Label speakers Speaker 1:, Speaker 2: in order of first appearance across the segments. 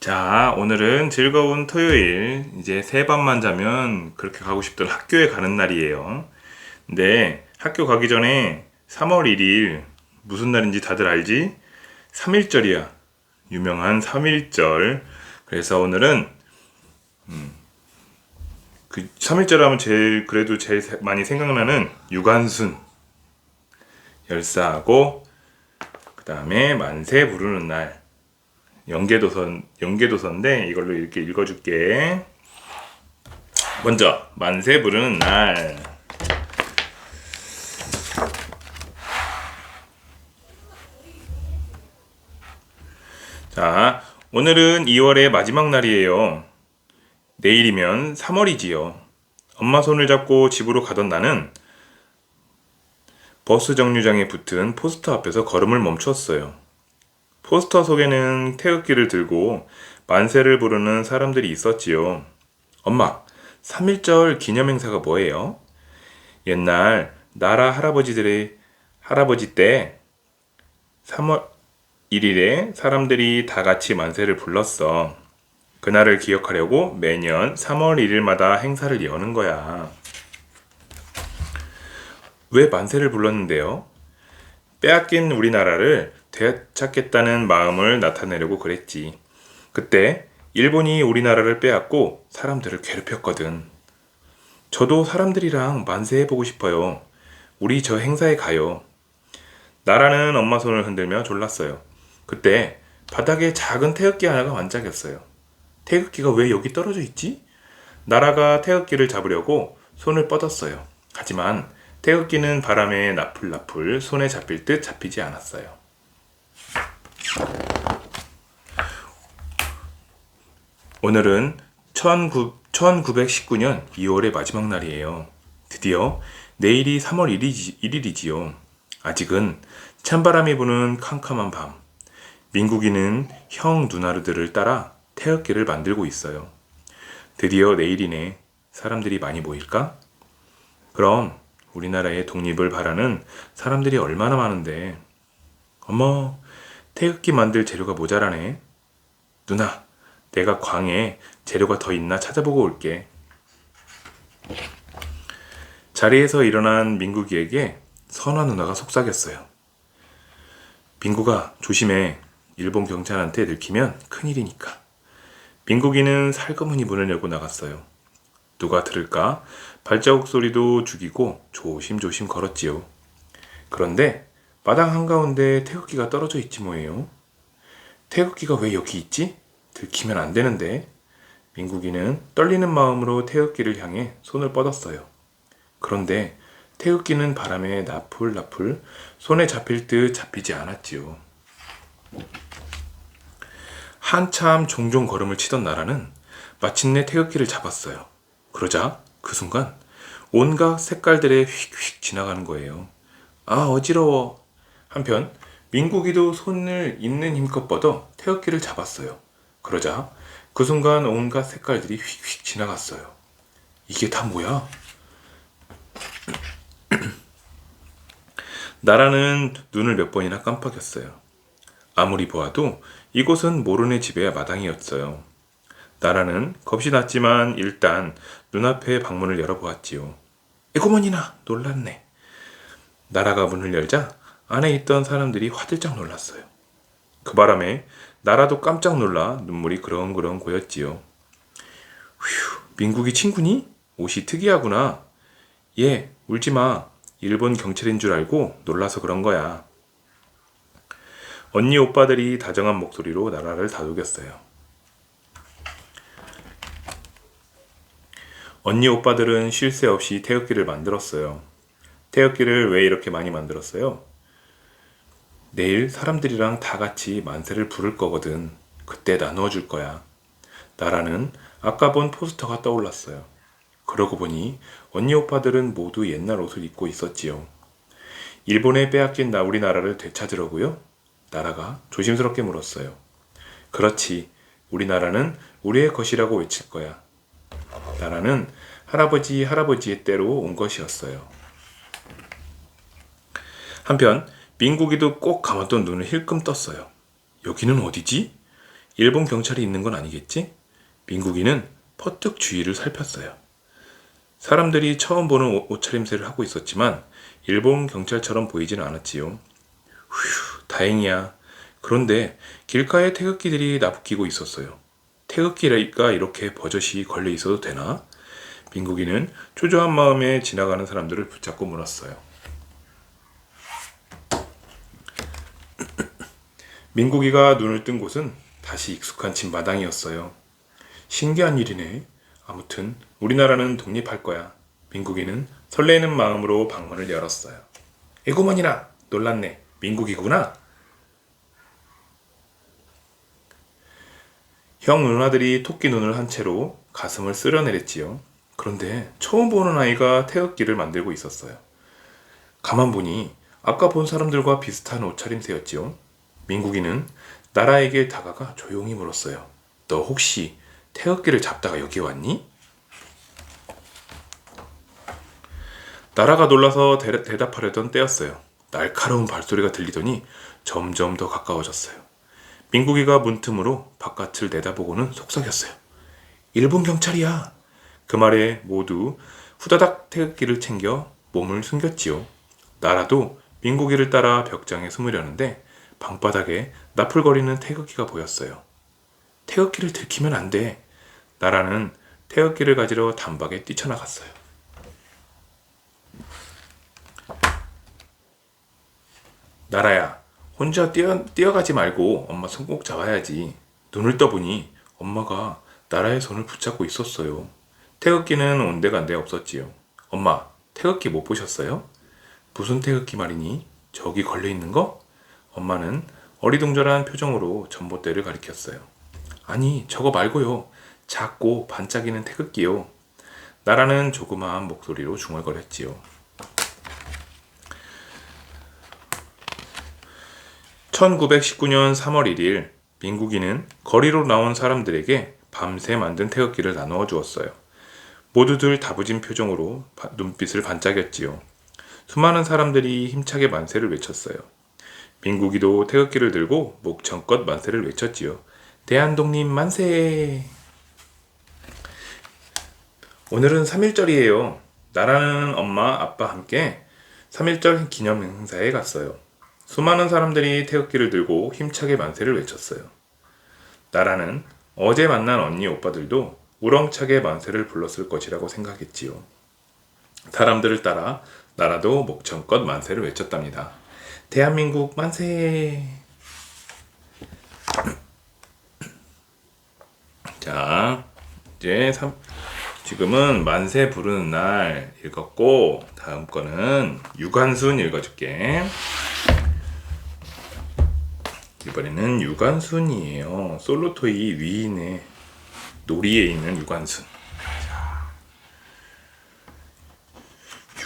Speaker 1: 자, 오늘은 즐거운 토요일, 이제 새 밤만 자면 그렇게 가고 싶던 학교에 가는 날이에요. 근데 학교 가기 전에 3월 1일 무슨 날인지 다들 알지? 3.1절이야. 유명한 3.1절. 그래서 오늘은 그 3.1절 하면 그래도 제일 많이 생각나는 유관순 열사하고 그 다음에 만세 부르는 날. 연계도서인데 이걸로 이렇게 읽어줄게. 먼저 만세 부르는 날. 자, 오늘은 2월의 마지막 날이에요. 내일이면 3월이지요. 엄마 손을 잡고 집으로 가던 나는 버스 정류장에 붙은 포스터 앞에서 걸음을 멈추었어요. 포스터 속에는 태극기를 들고 만세를 부르는 사람들이 있었지요. 엄마, 3.1절 기념행사가 뭐예요? 옛날 나라 할아버지 때 3월 1일에 사람들이 다 같이 만세를 불렀어. 그날을 기억하려고 매년 3월 1일마다 행사를 여는 거야. 왜 만세를 불렀는데요? 빼앗긴 우리나라를 되찾겠다는 마음을 나타내려고 그랬지. 그때 일본이 우리나라를 빼앗고 사람들을 괴롭혔거든. 저도 사람들이랑 만세해보고 싶어요. 우리 저 행사에 가요. 나라는 엄마 손을 흔들며 졸랐어요. 그때 바닥에 작은 태극기 하나가 완짝였어요. 태극기가 왜 여기 떨어져 있지? 나라가 태극기를 잡으려고 손을 뻗었어요. 하지만 태극기는 바람에 나풀나풀 손에 잡힐 듯 잡히지 않았어요. '오늘은 1919년 2월의 마지막 날이에요. 드디어 내일이 3월 1일이지요. 아직은 찬바람이 부는 캄캄한 밤. 민국이는 형 누나들을 따라 태극기를 만들고 있어요. 드디어 내일이네. 사람들이 많이 모일까? 그럼 우리나라의 독립을 바라는 사람들이 얼마나 많은데. 어머, 태극기 만들 재료가 모자라네. 누나, 내가 광에 재료가 더 있나 찾아보고 올게. 자리에서 일어난 민국이에게 선화 누나가 속삭였어요. 민국아, 조심해. 일본 경찰한테 들키면 큰일이니까. 민국이는 살그머니 문을 열고 나갔어요. 누가 들을까? 발자국 소리도 죽이고 조심조심 걸었지요. 그런데 마당 한가운데 태극기가 떨어져 있지 뭐예요. 태극기가 왜 여기 있지? 들키면 안 되는데. 민국이는 떨리는 마음으로 태극기를 향해 손을 뻗었어요. 그런데 태극기는 바람에 나풀나풀 손에 잡힐 듯 잡히지 않았지요. 한참 종종 걸음을 치던 나라는 마침내 태극기를 잡았어요. 그러자 그 순간 온갖 색깔들에 휙휙 지나가는 거예요. 아, 어지러워. 한편 민국이도 손을 있는 힘껏 뻗어 태극기를 잡았어요. 그러자 그 순간 온갖 색깔들이 휙휙 지나갔어요. 이게 다 뭐야? 나라는 눈을 몇 번이나 깜빡였어요. 아무리 보아도 이곳은 모르는 집의 마당이었어요. 나라는 겁이 났지만 일단 눈앞에 방문을 열어보았지요. 에고머니나 놀랐네. 나라가 문을 열자 안에 있던 사람들이 화들짝 놀랐어요. 그 바람에 나라도 깜짝 놀라 눈물이 그렁그렁 고였지요. 휴, 민국이 친구니? 옷이 특이하구나. 얘, 울지마. 일본 경찰인 줄 알고 놀라서 그런 거야. 언니 오빠들이 다정한 목소리로 나라를 다독였어요. 언니 오빠들은 쉴 새 없이 태극기를 만들었어요. 태극기를 왜 이렇게 많이 만들었어요? 내일 사람들이랑 다 같이 만세를 부를 거거든. 그때 나누어 줄 거야. 나라는 아까 본 포스터가 떠올랐어요. 그러고 보니 언니 오빠들은 모두 옛날 옷을 입고 있었지요. 일본에 빼앗긴 우리나라를 되찾으려고요? 나라가 조심스럽게 물었어요. 그렇지. 우리나라는 우리의 것이라고 외칠 거야. 나라는 할아버지의 때로 온 것이었어요. 한편 민국이도 꼭 감았던 눈을 힐끔 떴어요. 여기는 어디지? 일본 경찰이 있는 건 아니겠지? 민국이는 퍼뜩 주위를 살폈어요. 사람들이 처음 보는 옷차림새를 하고 있었지만 일본 경찰처럼 보이진 않았지요. 휴, 다행이야. 그런데 길가에 태극기들이 나부끼고 있었어요. 태극기가 이렇게 버젓이 걸려 있어도 되나? 민국이는 초조한 마음에 지나가는 사람들을 붙잡고 물었어요. 민국이가 눈을 뜬 곳은 다시 익숙한 집 마당이었어요. 신기한 일이네. 아무튼 우리나라는 독립할 거야. 민국이는 설레는 마음으로 방문을 열었어요. 에고머니나 놀랐네. 민국이구나. 형 누나들이 토끼 눈을 한 채로 가슴을 쓸어내렸지요. 그런데 처음 보는 아이가 태극기를 만들고 있었어요. 가만 보니 아까 본 사람들과 비슷한 옷차림새였지요. 민국이는 나라에게 다가가 조용히 물었어요. 너 혹시 태극기를 잡다가 여기 왔니? 나라가 놀라서 대답하려던 때였어요. 날카로운 발소리가 들리더니 점점 더 가까워졌어요. 민국이가 문틈으로 바깥을 내다보고는 속삭였어요. 일본 경찰이야. 그 말에 모두 후다닥 태극기를 챙겨 몸을 숨겼지요. 나라도 민국이를 따라 벽장에 숨으려는데 방바닥에 나풀거리는 태극기가 보였어요. 태극기를 들키면 안 돼. 나라는 태극기를 가지러 단박에 뛰쳐나갔어요. 나라야, 혼자 뛰어가지 말고 엄마 손 꼭 잡아야지. 눈을 떠보니 엄마가 나라의 손을 붙잡고 있었어요. 태극기는 온데간데 없었지요. 엄마, 태극기 못 보셨어요? 무슨 태극기 말이니? 저기 걸려있는 거? 엄마는 어리둥절한 표정으로 전봇대를 가리켰어요. 아니, 저거 말고요. 작고 반짝이는 태극기요. 나라는 조그마한 목소리로 중얼거렸지요. 1919년 3월 1일 민국이는 거리로 나온 사람들에게 밤새 만든 태극기를 나누어 주었어요. 모두들 다부진 표정으로 눈빛을 반짝였지요. 수많은 사람들이 힘차게 만세를 외쳤어요. 민국이도 태극기를 들고 목청껏 만세를 외쳤지요. 대한독립 만세! 오늘은 3.1절이에요. 나라는 엄마, 아빠 함께 3.1절 기념 행사에 갔어요. 수많은 사람들이 태극기를 들고 힘차게 만세를 외쳤어요. 나라는 어제 만난 언니 오빠들도 우렁차게 만세를 불렀을 것이라고 생각했지요. 사람들을 따라 나라도 목청껏 만세를 외쳤답니다. 대한민국 만세! 자, 이제 지금은 만세 부르는 날 읽었고 다음 거는 유관순 읽어줄게. 이번에는 유관순이에요. 솔로토이 위인의 놀이에 있는 유관순.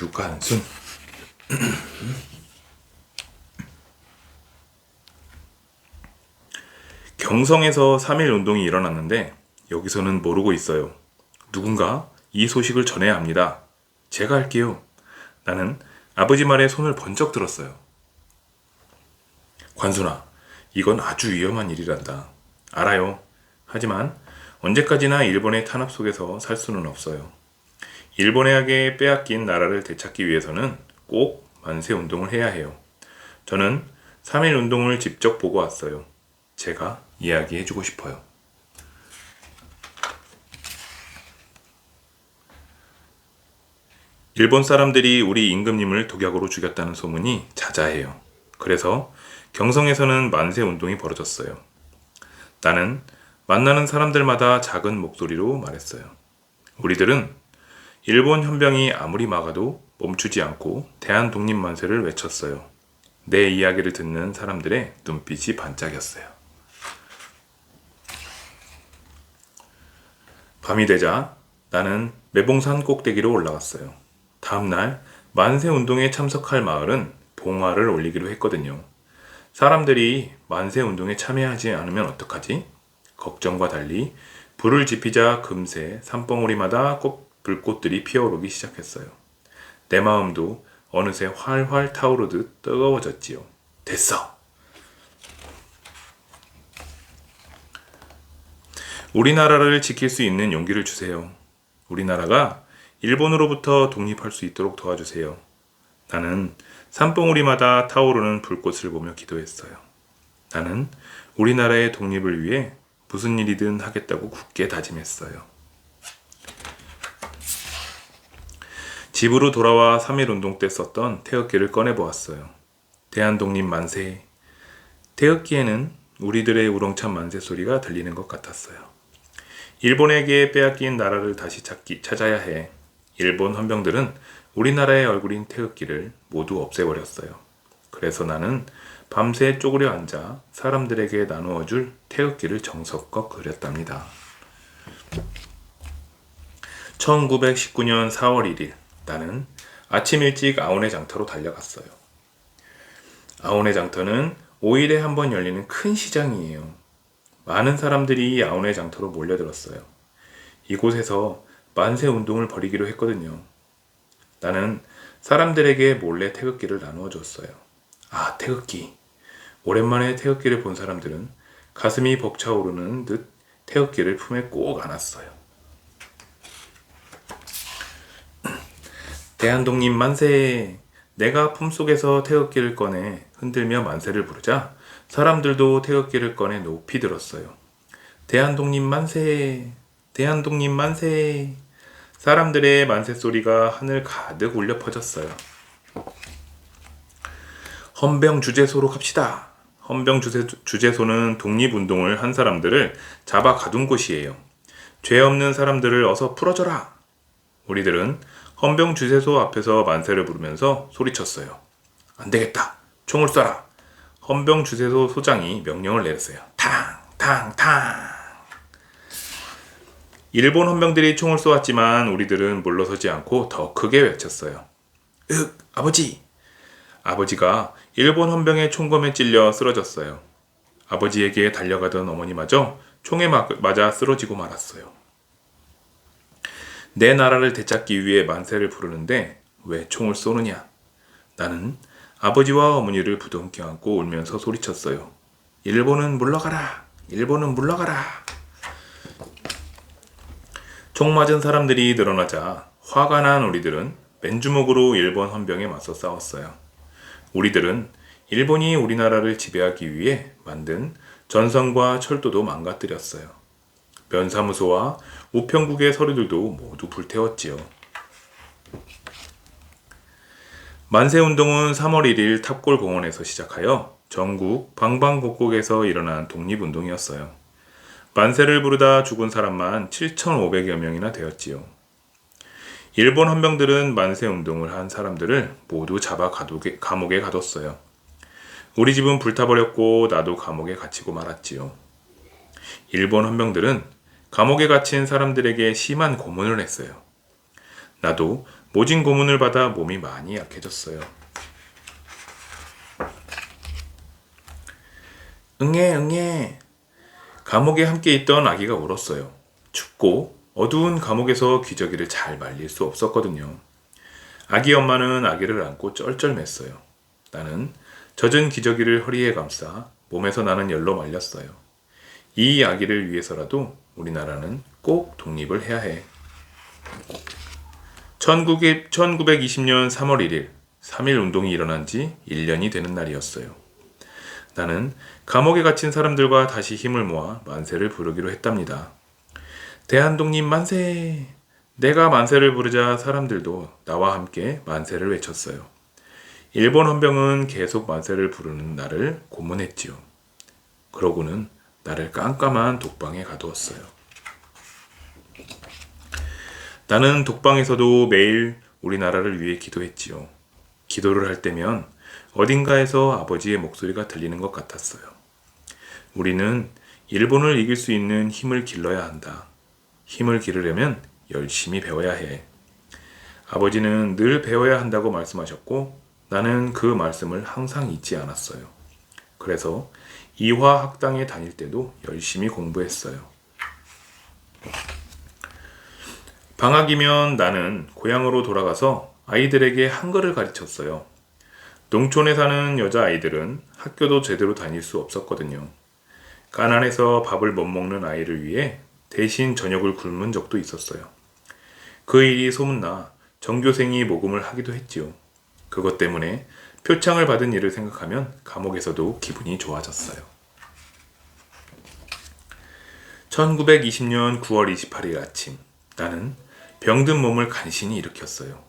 Speaker 1: 유관순. 경성에서 3.1 운동이 일어났는데 여기서는 모르고 있어요. 누군가 이 소식을 전해야 합니다. 제가 할게요. 나는 아버지 말에 손을 번쩍 들었어요. 관순아, 이건 아주 위험한 일이란다. 알아요. 하지만 언제까지나 일본의 탄압 속에서 살 수는 없어요. 일본에게 빼앗긴 나라를 되찾기 위해서는 꼭 만세운동을 해야 해요. 저는 3.1 운동을 직접 보고 왔어요. 제가 이야기해주고 싶어요. 일본 사람들이 우리 임금님을 독약으로 죽였다는 소문이 자자해요. 그래서 경성에서는 만세 운동이 벌어졌어요. 나는 만나는 사람들마다 작은 목소리로 말했어요. 우리들은 일본 현병이 아무리 막아도 멈추지 않고 대한독립 만세를 외쳤어요. 내 이야기를 듣는 사람들의 눈빛이 반짝였어요. 밤이 되자 나는 매봉산 꼭대기로 올라갔어요. 다음날 만세 운동에 참석할 마을은 봉화를 올리기로 했거든요. 사람들이 만세 운동에 참여하지 않으면 어떡하지? 걱정과 달리 불을 지피자 금세 산봉우리마다 불꽃들이 피어오르기 시작했어요. 내 마음도 어느새 활활 타오르듯 뜨거워졌지요. 됐어! 우리나라를 지킬 수 있는 용기를 주세요. 우리나라가 일본으로부터 독립할 수 있도록 도와주세요. 나는 산봉우리마다 타오르는 불꽃을 보며 기도했어요. 나는 우리나라의 독립을 위해 무슨 일이든 하겠다고 굳게 다짐했어요. 집으로 돌아와 3.1운동 때 썼던 태극기를 꺼내보았어요. 대한독립 만세. 태극기에는 우리들의 우렁찬 만세 소리가 들리는 것 같았어요. 일본에게 빼앗긴 나라를 다시 찾아야 해. 일본 헌병들은 우리나라의 얼굴인 태극기를 모두 없애버렸어요. 그래서 나는 밤새 쪼그려 앉아 사람들에게 나누어줄 태극기를 정성껏 그렸답니다. 1919년 4월 1일 나는 아침 일찍 아오네 장터로 달려갔어요. 아오네 장터는 5일에 한 번 열리는 큰 시장이에요. 많은 사람들이 아오네 장터로 몰려들었어요. 이곳에서 만세 운동을 벌이기로 했거든요. 나는 사람들에게 몰래 태극기를 나누어 줬어요. 아, 태극기. 오랜만에 태극기를 본 사람들은 가슴이 벅차오르는 듯 태극기를 품에 꼭 안았어요. 대한독립 만세! 내가 품속에서 태극기를 꺼내 흔들며 만세를 부르자 사람들도 태극기를 꺼내 높이 들었어요. 대한독립 만세! 대한독립 만세! 사람들의 만세 소리가 하늘 가득 울려 퍼졌어요. 헌병주재소로 갑시다. 헌병주재소는 독립운동을 한 사람들을 잡아 가둔 곳이에요. 죄 없는 사람들을 어서 풀어줘라. 우리들은 헌병주재소 앞에서 만세를 부르면서 소리쳤어요. 안 되겠다. 총을 쏴라. 헌병주재소 소장이 명령을 내렸어요. 탕! 탕! 탕! 일본 헌병들이 총을 쏘았지만 우리들은 물러서지 않고 더 크게 외쳤어요. 아버지! 아버지가 일본 헌병의 총검에 찔려 쓰러졌어요. 아버지에게 달려가던 어머니마저 총에 맞아 쓰러지고 말았어요. 내 나라를 되찾기 위해 만세를 부르는데 왜 총을 쏘느냐? 나는 아버지와 어머니를 부둥켜 안고 울면서 소리쳤어요. 일본은 물러가라! 일본은 물러가라! 총 맞은 사람들이 늘어나자 화가 난 우리들은 맨주먹으로 일본 헌병에 맞서 싸웠어요. 우리들은 일본이 우리나라를 지배하기 위해 만든 전선과 철도도 망가뜨렸어요. 면사무소와 우편국의 서류들도 모두 불태웠지요. 만세운동은 3월 1일 탑골공원에서 시작하여 전국 방방곡곡에서 일어난 독립운동이었어요. 만세를 부르다 죽은 사람만 7,500여 명이나 되었지요. 일본 헌병들은 만세운동을 한 사람들을 모두 잡아 감옥에 가뒀어요. 우리 집은 불타버렸고 나도 감옥에 갇히고 말았지요. 일본 헌병들은 감옥에 갇힌 사람들에게 심한 고문을 했어요. 나도 모진 고문을 받아 몸이 많이 약해졌어요. 응애. 감옥에 함께 있던 아기가 울었어요. 춥고 어두운 감옥에서 기저귀를 잘 말릴 수 없었거든요. 아기 엄마는 아기를 안고 쩔쩔맸어요. 나는 젖은 기저귀를 허리에 감싸 몸에서 나는 열로 말렸어요. 이 아기를 위해서라도 우리나라는 꼭 독립을 해야 해. 1920년 3월 1일 3.1 운동이 일어난 지 1년이 되는 날이었어요. 나는 감옥에 갇힌 사람들과 다시 힘을 모아 만세를 부르기로 했답니다. 대한독립 만세! 내가 만세를 부르자 사람들도 나와 함께 만세를 외쳤어요. 일본 헌병은 계속 만세를 부르는 나를 고문했지요. 그러고는 나를 깜깜한 독방에 가두었어요. 나는 독방에서도 매일 우리나라를 위해 기도했지요. 기도를 할 때면 어딘가에서 아버지의 목소리가 들리는 것 같았어요. 우리는 일본을 이길 수 있는 힘을 길러야 한다. 힘을 기르려면 열심히 배워야 해. 아버지는 늘 배워야 한다고 말씀하셨고 나는 그 말씀을 항상 잊지 않았어요. 그래서 이화 학당에 다닐 때도 열심히 공부했어요. 방학이면 나는 고향으로 돌아가서 아이들에게 한글을 가르쳤어요. 농촌에 사는 여자아이들은 학교도 제대로 다닐 수 없었거든요. 가난해서 밥을 못 먹는 아이를 위해 대신 저녁을 굶은 적도 있었어요. 그 일이 소문나 전교생이 모금을 하기도 했지요. 그것 때문에 표창을 받은 일을 생각하면 감옥에서도 기분이 좋아졌어요. 1920년 9월 28일 아침, 나는 병든 몸을 간신히 일으켰어요.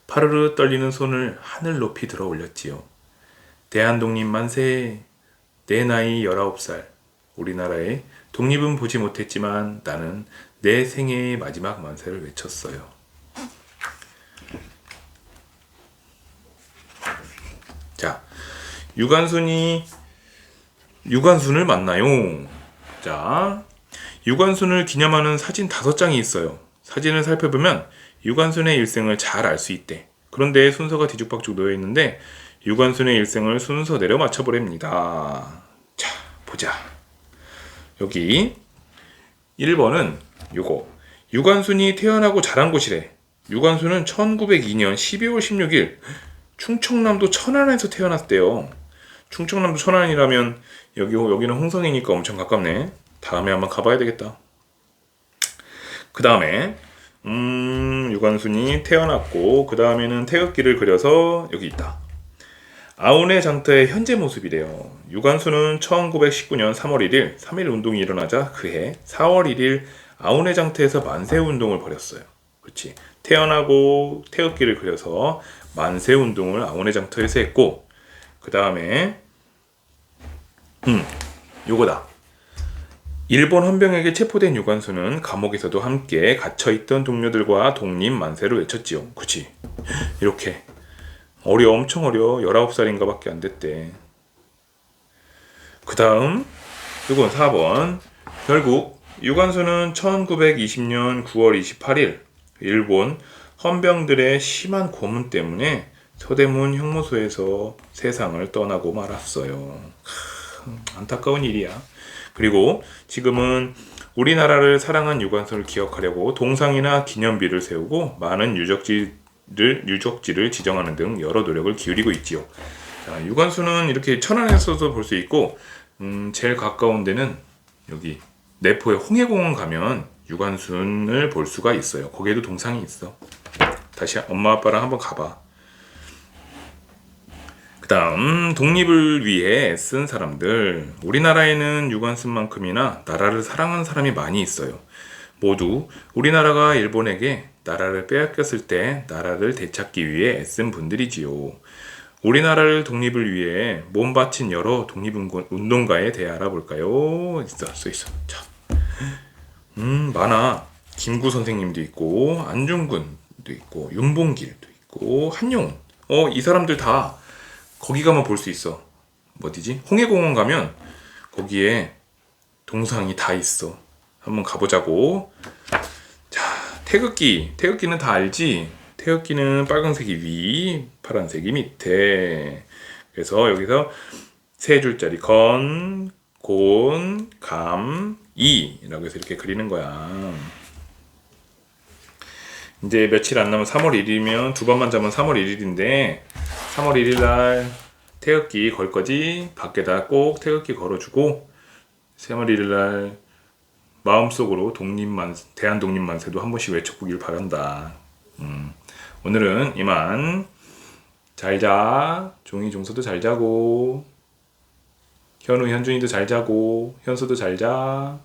Speaker 1: 파르르 떨리는 손을 하늘 높이 들어 올렸지요. 대한독립 만세! 내 나이 19살. 우리나라의 독립은 보지 못했지만 나는 내 생애의 마지막 만세를 외쳤어요. 자, 유관순을 만나요. 자, 유관순을 기념하는 사진 5장이 있어요. 사진을 살펴보면 유관순의 일생을 잘 알 수 있대. 그런데 순서가 뒤죽박죽 놓여 있는데 유관순의 일생을 순서대로 맞춰보렵니다. 자, 보자. 여기 1번은 요거. 유관순이 태어나고 자란 곳이래. 유관순은 1902년 12월 16일 충청남도 천안에서 태어났대요. 충청남도 천안이라면 여기는 홍성이니까 엄청 가깝네. 다음에 한번 가봐야 되겠다. 그 다음에 유관순이 태어났고 그 다음에는 태극기를 그려서 여기 있다. 아우네 장터의 현재 모습이래요. 유관순은 1919년 3월 1일 3.1 운동이 일어나자 그해 4월 1일 아우네 장터에서 만세 운동을 벌였어요. 그렇지. 태어나고 태극기를 그려서 만세 운동을 아우네 장터에서 했고 그 다음에 요거다. 일본 헌병에게 체포된 유관순은 감옥에서도 함께 갇혀있던 동료들과 독립만세를 외쳤지요. 그치? 이렇게 엄청 어려. 19살인가 밖에 안 됐대. 그 다음 이건 4번. 결국 유관순은 1920년 9월 28일 일본 헌병들의 심한 고문 때문에 서대문 형무소에서 세상을 떠나고 말았어요. 안타까운 일이야. 그리고 지금은 우리나라를 사랑한 유관순을 기억하려고 동상이나 기념비를 세우고 많은 유적지를 지정하는 등 여러 노력을 기울이고 있지요. 자, 유관순은 이렇게 천안에서도 볼 수 있고 제일 가까운 데는 여기 내포의 홍해공원 가면 유관순을 볼 수가 있어요. 거기에도 동상이 있어. 다시 엄마 아빠랑 한번 가봐. 그 다음 독립을 위해 애쓴 사람들. 우리나라에는 유관순만큼이나 나라를 사랑하는 사람이 많이 있어요. 모두 우리나라가 일본에게 나라를 빼앗겼을 때 나라를 되찾기 위해 애쓴 분들이지요. 우리나라를 독립을 위해 몸 바친 여러 독립운동가에 대해 알아볼까요? 써있어. 자, 많아. 김구 선생님도 있고 안중근도 있고 윤봉길도 있고 한용운. 이 사람들 다 거기 가면 볼 수 있어. 어디지? 홍해공원 가면 거기에 동상이 다 있어. 한번 가보자고. 자, 태극기는 다 알지? 태극기는 빨간색이 위, 파란색이 밑에. 그래서 여기서 세 줄짜리 건, 곤, 감, 이라고 해서 이렇게 그리는 거야. 이제 며칠 안 남은 3월 1일이면 두 번만 자면 3월 1일인데 3월 1일 날 태극기 걸 거지. 밖에다 꼭 태극기 걸어주고 3월 1일 날 마음속으로 대한독립만세도 한 번씩 외쳐보길 바란다. 오늘은 이만. 잘 자. 종이 종서도 잘 자고 현우 현준이도 잘 자고 현수도 잘 자.